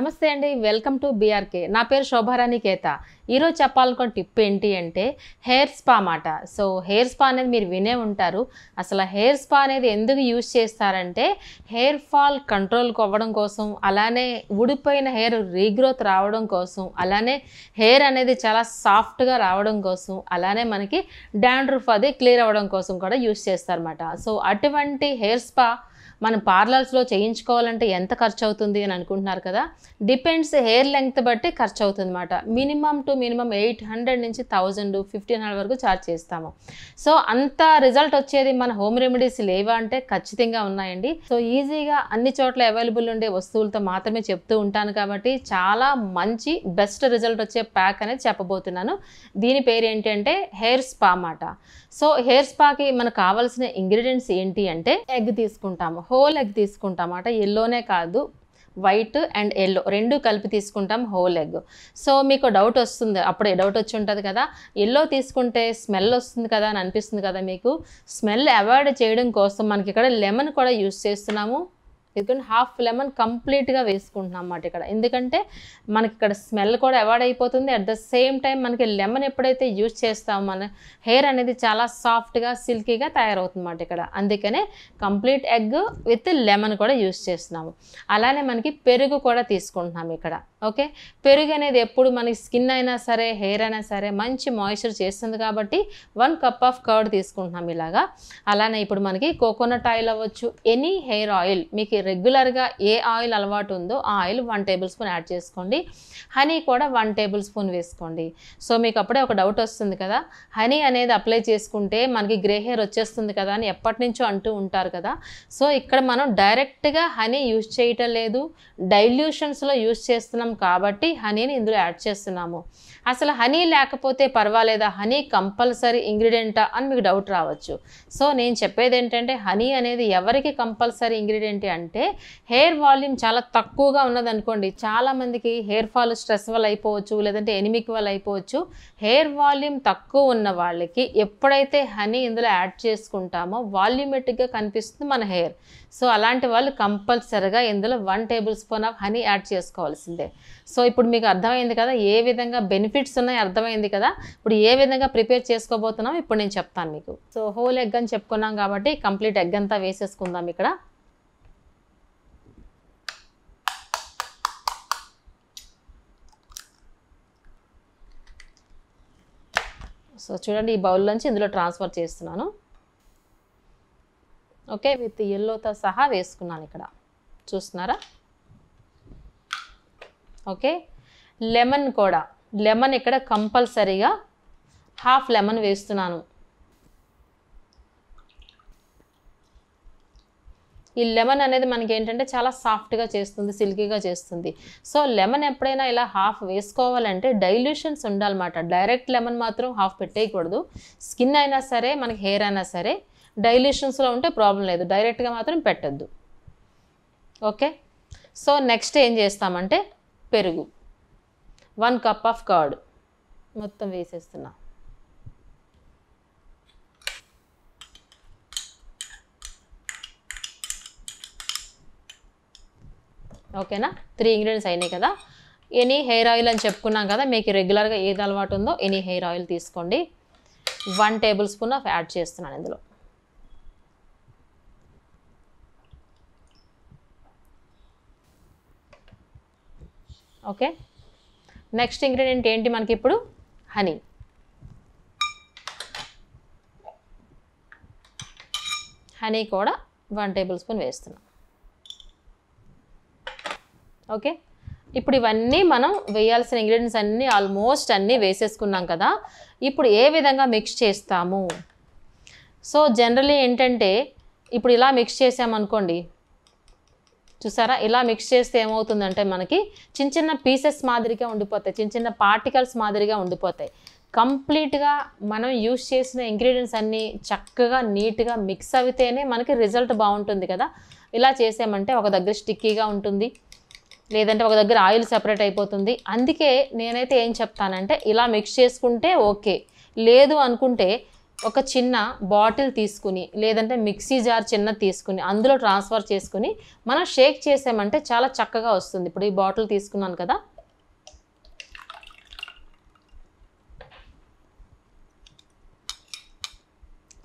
నమస్తే అండి, welcome to BRK. నా పేరు శోభారాణి కేత. ఈరోజు చెప్పాలనుకున్న టిప్ ఏంటి అంటే హెయిర్ స్పా మాట. సో హెయిర్ స్పా అనేది మీరు వినే ఉంటారు. అసలు హెయిర్ స్పా అనేది ఎందుకు యూజ్ చేస్తారంటే హెయిర్ ఫాల్ కంట్రోల్కి అవ్వడం కోసం, అలానే ఊడిపోయిన హెయిర్ రీగ్రోత్ రావడం కోసం, అలానే హెయిర్ అనేది చాలా సాఫ్ట్గా రావడం కోసం, అలానే మనకి డాండ్రఫ్ అది క్లియర్ అవ్వడం కోసం కూడా యూజ్ చేస్తారన్నమాట. సో అటువంటి హెయిర్ స్పా మనం పార్లర్స్లో చేయించుకోవాలంటే ఎంత ఖర్చు అవుతుంది అని అనుకుంటున్నారు కదా. డిపెండ్స్, హెయిర్ లెంగ్త్ బట్టి ఖర్చు అవుతుంది అన్నమాట. మినిమం 800 నుంచి 1000, 1500 వరకు ఛార్జ్ చేస్తాము. సో అంత రిజల్ట్ వచ్చేది మన హోమ్ రెమెడీస్ లేవా అంటే ఖచ్చితంగా ఉన్నాయండి. సో ఈజీగా అన్ని చోట్ల అవైలబుల్ ఉండే వస్తువులతో మాత్రమే చెప్తూ ఉంటాను కాబట్టి చాలా మంచి బెస్ట్ రిజల్ట్ వచ్చే ప్యాక్ అనేది చెప్పబోతున్నాను. దీని పేరు ఏంటంటే హెయిర్ స్పా మాట. సో హెయిర్ స్పాకి మనకు కావాల్సిన ఇంగ్రీడియంట్స్ ఏంటి అంటే ఎగ్ తీసుకుంటాము, హోల్ ఎగ్ తీసుకుంటాం అన్నమాట. ఎల్లోనే కాదు, వైట్ అండ్ ఎల్లో రెండు కలిపి తీసుకుంటాం హోల్ ఎగ్. సో మీకు డౌట్ వస్తుంది, అప్పుడే డౌట్ వచ్చి ఉంటుంది కదా, ఎల్లో తీసుకుంటే స్మెల్ వస్తుంది కదా అని అనిపిస్తుంది కదా మీకు. స్మెల్ అవాయిడ్ చేయడం కోసం మనకి ఇక్కడ లెమన్ కూడా యూస్ చేస్తున్నాము. ఎందుకంటే హాఫ్ లెమన్ కంప్లీట్గా వేసుకుంటున్నాం అన్నమాట ఇక్కడ. ఎందుకంటే మనకి ఇక్కడ స్మెల్ కూడా అవాయిడ్ అయిపోతుంది. అట్ ద సేమ్ టైం మనకి లెమన్ ఎప్పుడైతే యూజ్ చేస్తామో మన హెయిర్ అనేది చాలా సాఫ్ట్గా సిల్కీగా తయారవుతుంది అన్నమాట ఇక్కడ. అందుకనే కంప్లీట్ ఎగ్ విత్ లెమన్ కూడా యూజ్ చేస్తున్నాము. అలానే మనకి పెరుగు కూడా తీసుకుంటున్నాము ఇక్కడ. ఓకే, పెరుగు అనేది ఎప్పుడు మనకి స్కిన్ అయినా సరే, హెయిర్ అయినా సరే మంచి మాయిశ్చర్ చేస్తుంది కాబట్టి 1 కప్ ఆఫ్ కర్డ్ తీసుకుంటున్నాం ఇలాగా. అలానే ఇప్పుడు మనకి కోకోనట్ ఆయిల్ అవ్వచ్చు, ఎనీ హెయిర్ ఆయిల్ మీకు రెగ్యులర్గా ఏ ఆయిల్ అలవాటు ఉందో ఆ ఆయిల్ 1 టేబుల్ స్పూన్ యాడ్ చేసుకోండి. హనీ కూడా 1 టేబుల్ స్పూన్ వేసుకోండి. సో మీకు అప్పుడే ఒక డౌట్ వస్తుంది కదా, హనీ అనేది అప్లై చేసుకుంటే మనకి గ్రే హెయిర్ వచ్చేస్తుంది కదా అని ఎప్పటి నుంచో అంటూ ఉంటారు కదా. సో ఇక్కడ మనం డైరెక్ట్గా హనీ యూజ్ చేయటం లేదు, డైల్యూషన్స్లో యూజ్ చేస్తున్నాం కాబట్టి హనీని ఇందులో యాడ్ చేస్తున్నాము. అసలు హనీ లేకపోతే పర్వాలేదా, హనీ కంపల్సరీ ఇంగ్రీడియంటా అని మీకు డౌట్ రావచ్చు. సో నేను చెప్పేది ఏంటంటే హనీ అనేది ఎవరికి కంపల్సరీ ఇంగ్రీడియంట్ అంటే హెయిర్ వాల్యూమ్ చాలా తక్కువగా ఉన్నదనుకోండి, చాలామందికి హెయిర్ ఫాల్ స్ట్రెస్ వల్ల అయిపోవచ్చు, లేదంటే ఎనిమిక్ వల్ల అయిపోవచ్చు. హెయిర్ వాల్యూమ్ తక్కువ ఉన్న వాళ్ళకి ఎప్పుడైతే హనీ ఇందులో యాడ్ చేసుకుంటామో వాల్యూమెటిక్గా కనిపిస్తుంది మన హెయిర్. సో అలాంటి వాళ్ళు కంపల్సరీగా ఇందులో 1 table spoon of honey add చేసుకోవాల్సిందే. సో ఇప్పుడు మీకు అర్థమైంది కదా ఏ విధంగా బెనిఫిట్స్ ఉన్నాయి, అర్థమైంది కదా. ఇప్పుడు ఏ విధంగా ప్రిపేర్ చేసుకోబోతున్నాం ఇప్పుడు నేను చెప్తాను మీకు. సో హోల్ ఎగ్ అని చెప్పుకున్నాం కాబట్టి కంప్లీట్ ఎగ్ అంతా వేసేసుకుందాం ఇక్కడ. సో చూడండి, ఈ బౌల్లోంచి ఇందులో ట్రాన్స్ఫర్ చేస్తున్నాను. ఓకే, విత్ ఎల్లోతో సహా వేసుకున్నాను ఇక్కడ, చూస్తున్నారా. ఓకే, లెమన్ కూడా, లెమన్ ఇక్కడ కంపల్సరీగా హాఫ్ లెమన్ వేస్తున్నాను. ఈ లెమన్ అనేది మనకి ఏంటంటే చాలా సాఫ్ట్గా చేస్తుంది, సిల్కీగా చేస్తుంది. సో లెమన్ ఎప్పుడైనా ఇలా హాఫ్ వేసుకోవాలంటే డైల్యూషన్స్ ఉండాలన్నమాట. డైరెక్ట్ లెమన్ మాత్రం హాఫ్ పెట్టేయకూడదు. స్కిన్ అయినా సరే, మనకి హెయిర్ అయినా సరే డైల్యూషన్స్లో ఉంటే ప్రాబ్లం లేదు, డైరెక్ట్గా మాత్రం పెట్టద్దు. ఓకే, సో నెక్స్ట్ ఏం చేస్తామంటే పెరుగు 1 కప్ ఆఫ్ కర్డ్ మొత్తం వేసేస్తున్నా. ఓకేనా, 3 ఇంగ్రీడియంట్స్ అయినాయి కదా. ఎనీ హెయిర్ ఆయిల్ అని చెప్పుకున్నాం కదా, మీకు రెగ్యులర్గా ఏది అలవాటు ఉందో ఎనీ హెయిర్ ఆయిల్ తీసుకోండి. 1 టేబుల్ స్పూన్ ఆఫ్ యాడ్ చేస్తున్నాను ఇందులో. ఓకే, నెక్స్ట్ ఇంగ్రీడియంట్ ఏంటి మనకి ఇప్పుడు హనీ. హనీ కూడా 1 టేబుల్ స్పూన్ వేస్తున్నాం. ఓకే, ఇప్పుడు ఇవన్నీ మనం వేయాల్సిన ఇంగ్రీడియంట్స్ అన్నీ ఆల్మోస్ట్ అన్నీ వేసేసుకున్నాం కదా. ఇప్పుడు ఏ విధంగా మిక్స్ చేస్తాము. సో జనరల్లీ ఏంటంటే ఇప్పుడు ఇలా మిక్స్ చేసామనుకోండి, చూసారా, ఇలా మిక్స్ చేస్తే ఏమవుతుందంటే మనకి చిన్న చిన్న పీసెస్ మాదిరిగా ఉండిపోతాయి, చిన్న చిన్న పార్టికల్స్ మాదిరిగా ఉండిపోతాయి. కంప్లీట్గా మనం యూస్ చేసిన ఇంగ్రీడియంట్స్ అన్నీ చక్కగా నీట్గా మిక్స్ అయితేనే మనకి రిజల్ట్ బాగుంటుంది కదా. ఇలా చేసామంటే ఒక దగ్గర స్టిక్కీగా ఉంటుంది, లేదంటే ఒక దగ్గర ఆయిల్ సెపరేట్ అయిపోతుంది. అందుకే నేనైతే ఏం చెప్తానంటే ఇలా మిక్స్ చేసుకుంటే ఓకే, లేదు అనుకుంటే ఒక చిన్న బాటిల్ తీసుకుని లేదంటే మిక్సీ జార్ చిన్నది తీసుకుని అందులో ట్రాన్స్ఫర్ చేసుకుని మనం షేక్ చేసామంటే చాలా చక్కగా వస్తుంది. ఇప్పుడు ఈ బాటిల్ తీసుకున్నాను కదా,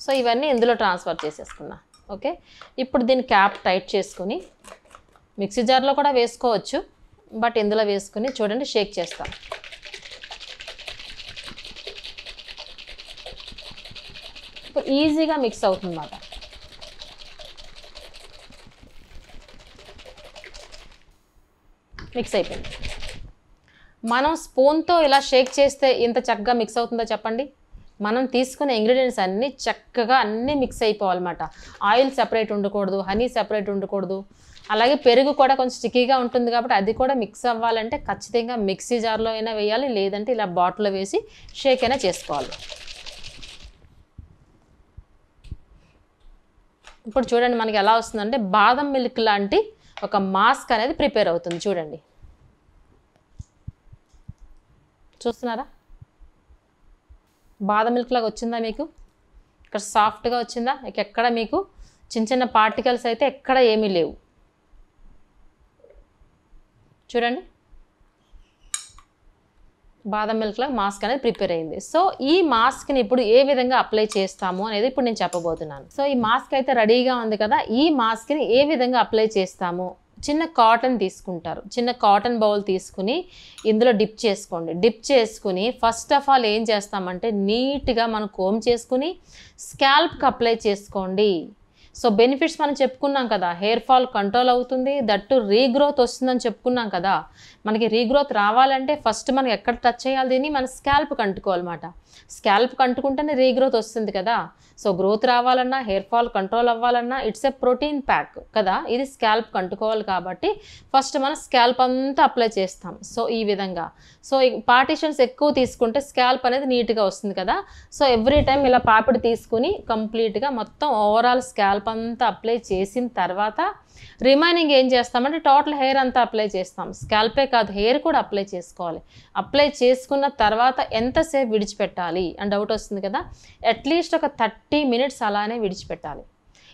సో ఇవన్నీ ఇందులో ట్రాన్స్ఫర్ చేసేసుకున్నా. ఓకే, ఇప్పుడు దీని క్యాప్ టైట్ చేసుకుని మిక్సీ జార్లో కూడా వేసుకోవచ్చు, బట్ ఇందులో వేసుకుని చూడండి షేక్ చేస్తాం. ఇప్పుడు ఈజీగా మిక్స్ అవుతుంది అన్నమాట. మిక్స్ అయిపోయింది. మనం స్పూన్తో ఇలా షేక్ చేస్తే ఇంత చక్కగా మిక్స్ అవుతుందో చెప్పండి. మనం తీసుకునే ఇంగ్రీడియంట్స్ అన్నీ చక్కగా అన్నీ మిక్స్ అయిపోవాలన్నమాట. ఆయిల్ సెపరేట్ ఉండకూడదు, హనీ సెపరేట్ ఉండకూడదు. అలాగే పెరుగు కూడా కొంచెం స్టిక్కీగా ఉంటుంది కాబట్టి అది కూడా మిక్స్ అవ్వాలంటే ఖచ్చితంగా మిక్సీ జార్లో అయినా వేయాలి, లేదంటే ఇలా బాటిల్లో వేసి షేక్ అయినా చేసుకోవాలి. ఇప్పుడు చూడండి మనకి ఎలా వస్తుందంటే బాదం మిల్క్ లాంటి ఒక మాస్క్ అనేది ప్రిపేర్ అవుతుంది. చూడండి, చూస్తున్నారా? బాదం మిల్క్ లాగా వచ్చిందా మీకు? ఇక్కడ సాఫ్ట్గా వచ్చిందా? ఎక్కడ మీకు చిన్న చిన్న పార్టికల్స్ అయితే ఎక్కడ ఏమీ లేవు. చూడండి, బాదం మిల్క్ లాగా మాస్క్ అనేది ప్రిపేర్ అయింది. సో ఈ మాస్క్ని ఇప్పుడు ఏ విధంగా అప్లై చేస్తాము అనేది ఇప్పుడు నేను చెప్పబోతున్నాను. సో ఈ మాస్క్ అయితే రెడీగా ఉంది కదా, ఈ మాస్క్ని ఏ విధంగా అప్లై చేస్తాము. చిన్న కాటన్ తీసుకుంటారు, చిన్న కాటన్ బౌల్ తీసుకుని ఇందులో డిప్ చేసుకోండి. డిప్ చేసుకుని ఫస్ట్ ఆఫ్ ఆల్ ఏం చేస్తామంటే నీట్గా మనం కోమ్ చేసుకుని స్కాల్ప్కి అప్లై చేసుకోండి. సో బెనిఫిట్స్ మనం చెప్పుకున్నాం కదా, హెయిర్ ఫాల్ కంట్రోల్ అవుతుంది, దట్టు రీగ్రోత్ వస్తుందని చెప్పుకున్నాం కదా. మనకి రీగ్రోత్ రావాలంటే ఫస్ట్ మనం ఎక్కడ టచ్ చేయాలి, దీన్ని మన స్కాల్ప్కి అంటుకోవాలన్నమాట. స్కాల్ప్కి అంటుకుంటేనే రీగ్రోత్ వస్తుంది కదా. సో గ్రోత్ రావాలన్నా, హెయిర్ ఫాల్ కంట్రోల్ అవ్వాలన్నా ఇట్స్ ఏ ప్రోటీన్ ప్యాక్ కదా, ఇది స్కాల్ప్కి అంటుకోవాలి కాబట్టి ఫస్ట్ మనం స్కాల్ప్ అంతా అప్లై చేస్తాం. సో ఈ విధంగా, సో పార్టిషన్స్ ఎక్కువ తీసుకుంటే స్కాల్ప్ అనేది నీట్గా వస్తుంది కదా. సో ఎవ్రీ టైం ఇలా పాపిడి తీసుకుని కంప్లీట్గా మొత్తం ఓవరాల్ స్కాల్ప్ అంతా అప్లై చేసిన తర్వాత రిమైనింగ్ ఏం చేస్తామంటే టోటల్ హెయిర్ అంతా అప్లై చేస్తాం. స్కాల్పే కాదు, హెయిర్ కూడా అప్లై చేసుకోవాలి. అప్లై చేసుకున్న తర్వాత ఎంతసేపు విడిచిపెట్టాలి అని డౌట్ వస్తుంది కదా. అట్లీస్ట్ ఒక 30 మినిట్స్ అలానే విడిచిపెట్టాలి.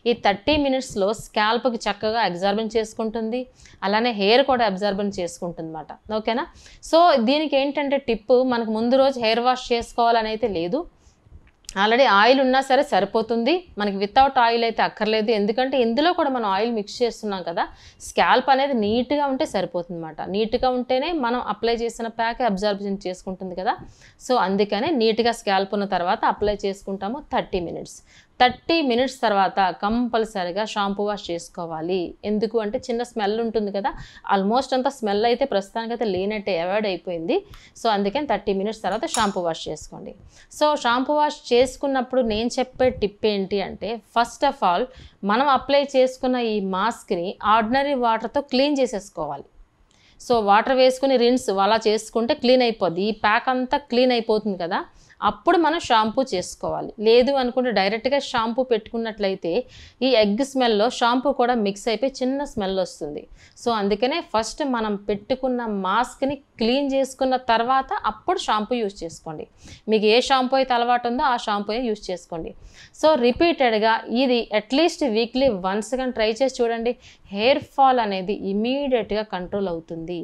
ఈ 30 మినిట్స్లో స్కాల్ప్కి చక్కగా అబ్జర్బెన్స్ చేసుకుంటుంది, అలానే హెయిర్ కూడా అబ్జర్బెన్స్ చేసుకుంటుంది అన్నమాట. ఓకేనా? సో దీనికి ఏంటంటే టిప్పు, మనకు ముందు రోజు హెయిర్ వాష్ చేసుకోవాలని అయితే లేదు. ఆల్రెడీ ఆయిల్ ఉన్నా సరే సరిపోతుంది, మనకి వితౌట్ ఆయిల్ అయితే అక్కర్లేదు. ఎందుకంటే ఇందులో కూడా మనం ఆయిల్ మిక్స్ చేస్తున్నాం కదా. స్కాల్ప్ అనేది నీట్గా ఉంటే సరిపోతుంది అన్నమాట. నీట్గా ఉంటేనే మనం అప్లై చేసిన ప్యాక్ అబ్జర్బెన్స్ చేసుకుంటుంది కదా. సో అందుకనే నీట్గా స్కాల్ప్ ఉన్న తర్వాత అప్లై చేసుకుంటాము 30 మినిట్స్. 30 మినిట్స్ తర్వాత కంపల్సరిగా షాంపూ వాష్ చేసుకోవాలి. ఎందుకు అంటే చిన్న స్మెల్ ఉంటుంది కదా, ఆల్మోస్ట్ అంతా స్మెల్ అయితే ప్రస్తుతానికైతే లేనట్టే, అవాయిడ్ అయిపోయింది. సో అందుకని 30 మినిట్స్ తర్వాత షాంపూ వాష్ చేసుకోండి. సో షాంపూ వాష్ చేసుకున్నప్పుడు నేను చెప్పే టిప్ ఏంటి అంటే, ఫస్ట్ ఆఫ్ ఆల్ మనం అప్లై చేసుకున్న ఈ మాస్క్ని ఆర్డినరీ వాటర్తో క్లీన్ చేసేసుకోవాలి. సో వాటర్ వేసుకుని రిన్స్ అలా చేసుకుంటే క్లీన్ అయిపోద్ది, ఈ ప్యాక్ అంతా క్లీన్ అయిపోతుంది కదా. అప్పుడు మనం షాంపూ చేసుకోవాలి. లేదు అనుకుంటే డైరెక్ట్గా షాంపూ పెట్టుకున్నట్లయితే ఈ ఎగ్ స్మెల్లో షాంపూ కూడా మిక్స్ అయిపోయి చిన్న స్మెల్ వస్తుంది. సో అందుకనే ఫస్ట్ మనం పెట్టుకున్న మాస్క్ని క్లీన్ చేసుకున్న తర్వాత అప్పుడు షాంపూ యూజ్ చేసుకోండి. మీకు ఏ షాంపూ అయితే అలవాటు ఉందో ఆ షాంపూ యూజ్ చేసుకోండి. సో రిపీటెడ్గా ఇది అట్లీస్ట్ వీక్లీ వన్స్ కానీ ట్రై చేసి చూడండి. హెయిర్ ఫాల్ అనేది ఇమీడియట్గా కంట్రోల్ అవుతుంది.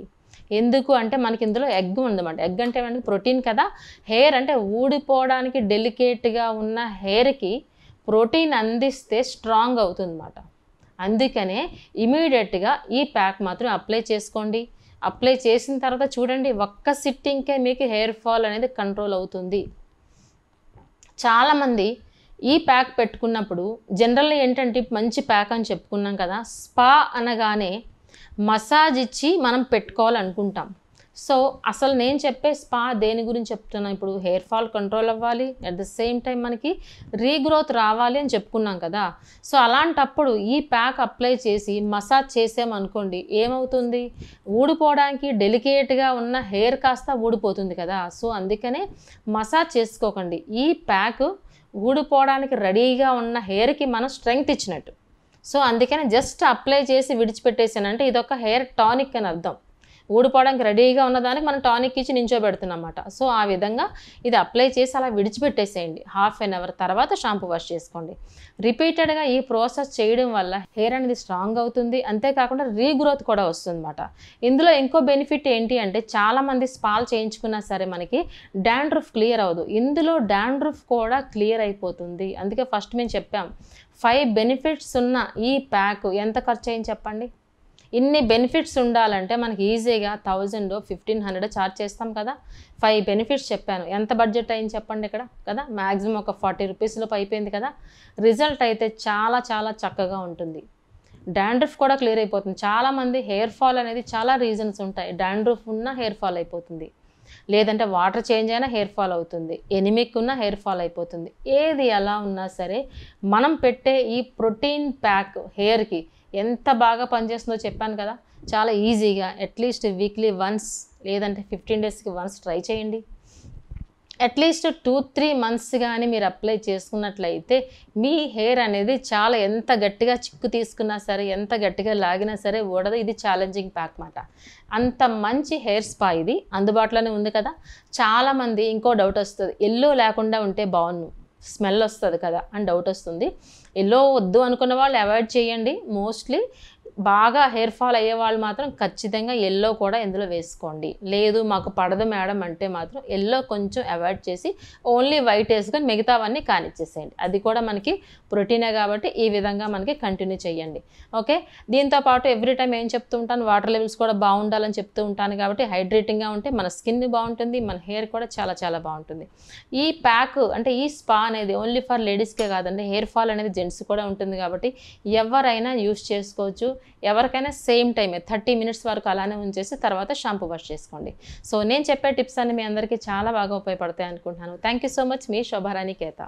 ఎందుకు అంటే మనకి ఇందులో ఎగ్ ఉందన్నమాట. ఎగ్ అంటే మనకి ప్రోటీన్ కదా. హెయిర్ అంటే ఊడిపోవడానికి డెలికేట్గా ఉన్న హెయిర్కి ప్రోటీన్ అందిస్తే స్ట్రాంగ్ అవుతుందన్నమాట. అందుకనే ఇమీడియట్గా ఈ ప్యాక్ మాత్రం అప్లై చేసుకోండి. అప్లై చేసిన తర్వాత చూడండి, ఒక్క సిట్టింగ్కే మీకు హెయిర్ ఫాల్ అనేది కంట్రోల్ అవుతుంది. చాలామంది ఈ ప్యాక్ పెట్టుకున్నప్పుడు జనరల్గా ఏంటంటే మంచి ప్యాక్ అని చెప్పుకున్నాం కదా, స్పా అనగానే మసాజ్ ఇచ్చి మనం పెట్టుకోవాలనుకుంటాం. సో అసలు నేను చెప్పే స్పా దేని గురించి చెప్తున్నా, ఇప్పుడు హెయిర్ ఫాల్ కంట్రోల్ అవ్వాలి, అట్ ద సేమ్ టైం మనకి రీగ్రోత్ రావాలి అని చెప్పుకున్నాం కదా. సో అలాంటప్పుడు ఈ ప్యాక్ అప్లై చేసి మసాజ్ చేసామనుకోండి, ఏమవుతుంది, ఊడిపోవడానికి డెలికేట్గా ఉన్న హెయిర్ కాస్త ఊడిపోతుంది కదా. సో అందుకనే మసాజ్ చేసుకోకండి. ఈ ప్యాక్ ఊడిపోవడానికి రెడీగా ఉన్న హెయిర్కి మనం స్ట్రెంగ్త్ ఇచ్చినట్టు. సో అందుకని జస్ట్ అప్లై చేసి విడిచిపెట్టేసానంటే ఇదొక హెయిర్ టానిక్ అని అర్థం. ఊడిపోవడానికి రెడీగా ఉన్నదానికి మనం టానిక్ ఇచ్చి నించోబెడుతున్నాం అన్నమాట. సో ఆ విధంగా ఇది అప్లై చేసి అలా విడిచిపెట్టేసేయండి. హాఫ్ అన్ అవర్ తర్వాత షాంపూ వాష్ చేసుకోండి. రిపీటెడ్గా ఈ ప్రాసెస్ చేయడం వల్ల హెయిర్ అనేది స్ట్రాంగ్ అవుతుంది, అంతేకాకుండా రీగ్రోత్ కూడా వస్తుందన్నమాట. ఇందులో ఇంకో బెనిఫిట్ ఏంటి అంటే చాలామంది స్పాలు చేయించుకున్నా సరే మనకి డాండ్రఫ్ క్లియర్ అవ్వదు. ఇందులో డాండ్రఫ్ కూడా క్లియర్ అయిపోతుంది. అందుకే ఫస్ట్ మేము చెప్పాం 5 బెనిఫిట్స్ ఉన్న ఈ ప్యాక్ ఎంత ఖర్చు అయింది చెప్పండి. ఇన్ని బెనిఫిట్స్ ఉండాలంటే మనకి ఈజీగా 1000 1500 ఛార్జ్ చేస్తాం కదా. 5 బెనిఫిట్స్ చెప్పాను, ఎంత బడ్జెట్ అయింది చెప్పండి ఇక్కడ కదా. మ్యాక్సిమం ఒక 40 రూపీస్లోపు అయిపోయింది కదా. రిజల్ట్ అయితే చాలా చాలా చక్కగా ఉంటుంది. డాండ్రఫ్ కూడా క్లియర్ అయిపోతుంది. చాలామంది హెయిర్ ఫాల్ అనేది చాలా రీజన్స్ ఉంటాయి. డాండ్రఫ్ ఉన్న హెయిర్ ఫాల్ అయిపోతుంది, లేదంటే వాటర్ చేంజ్ అయినా హెయిర్ ఫాల్ అవుతుంది, ఎనిమిక్ ఉన్న హెయిర్ ఫాల్ అయిపోతుంది. ఏది ఎలా ఉన్నా సరే మనం పెట్టే ఈ ప్రోటీన్ ప్యాక్ హెయిర్కి ఎంత బాగా పనిచేస్తుందో చెప్పాను కదా. చాలా ఈజీగా అట్లీస్ట్ వీక్లీ వన్స్ లేదంటే 15 డేస్కి వన్స్ ట్రై చేయండి. అట్లీస్ట్ 2-3 మంత్స్ కానీ మీరు అప్లై చేసుకున్నట్లయితే మీ హెయిర్ అనేది చాలా ఎంత గట్టిగా చిక్కు తీసుకున్నా సరే, ఎంత గట్టిగా లాగినా సరే ఊడదు. ఇది ఛాలెంజింగ్ ప్యాక్ మాట. అంత మంచి హెయిర్ స్పా ఇది అందుబాటులోనే ఉంది కదా. చాలామంది ఇంకో డౌట్ వస్తుంది, ఎల్లో లేకుండా ఉంటే బాగుండు, స్మెల్ వస్తుంది కదా అని డౌట్ వస్తుంది. ఎల్లో వద్దు అనుకున్న వాళ్ళు అవాయిడ్ చేయండి. మోస్ట్లీ బాగా హెయిర్ ఫాల్ అయ్యే వాళ్ళు మాత్రం ఖచ్చితంగా ఎల్లో కూడా ఇందులో వేసుకోండి. లేదు మాకు పడదు మేడం అంటే మాత్రం ఎల్లో కొంచెం అవాయిడ్ చేసి ఓన్లీ వైట్ వేసుకొని మిగతావన్నీ కానిచ్చేసేయండి. అది కూడా మనకి ప్రోటీనే కాబట్టి ఈ విధంగా మనకి కంటిన్యూ చేయండి. ఓకే, దీంతోపాటు ఎవ్రీ టైం ఏం చెప్తూ ఉంటాను, వాటర్ లెవెల్స్ కూడా బాగుండాలని చెప్తూ ఉంటాను కాబట్టి హైడ్రేటింగ్గా ఉంటే మన స్కిన్ బాగుంటుంది, మన హెయిర్ కూడా చాలా చాలా బాగుంటుంది. ఈ ప్యాక్ అంటే ఈ స్పా అనేది ఓన్లీ ఫర్ లేడీస్కే కాదండి, హెయిర్ ఫాల్ అనేది జెంట్స్ కూడా ఉంటుంది కాబట్టి ఎవరైనా యూస్ చేసుకోవచ్చు. ఎవరికైనా సేమ్ టైమే 30 మినిట్స్ వరకు అలానే ఉంచేసి తర్వాత షాంపూ వాష్ చేసుకోండి. సో నేను చెప్పే టిప్స్ అన్ని మీ అందరికీ చాలా బాగా ఉపయోగపడతాయి అనుకుంటున్నాను. Thank you so much. మీ శోభారాణి కేత.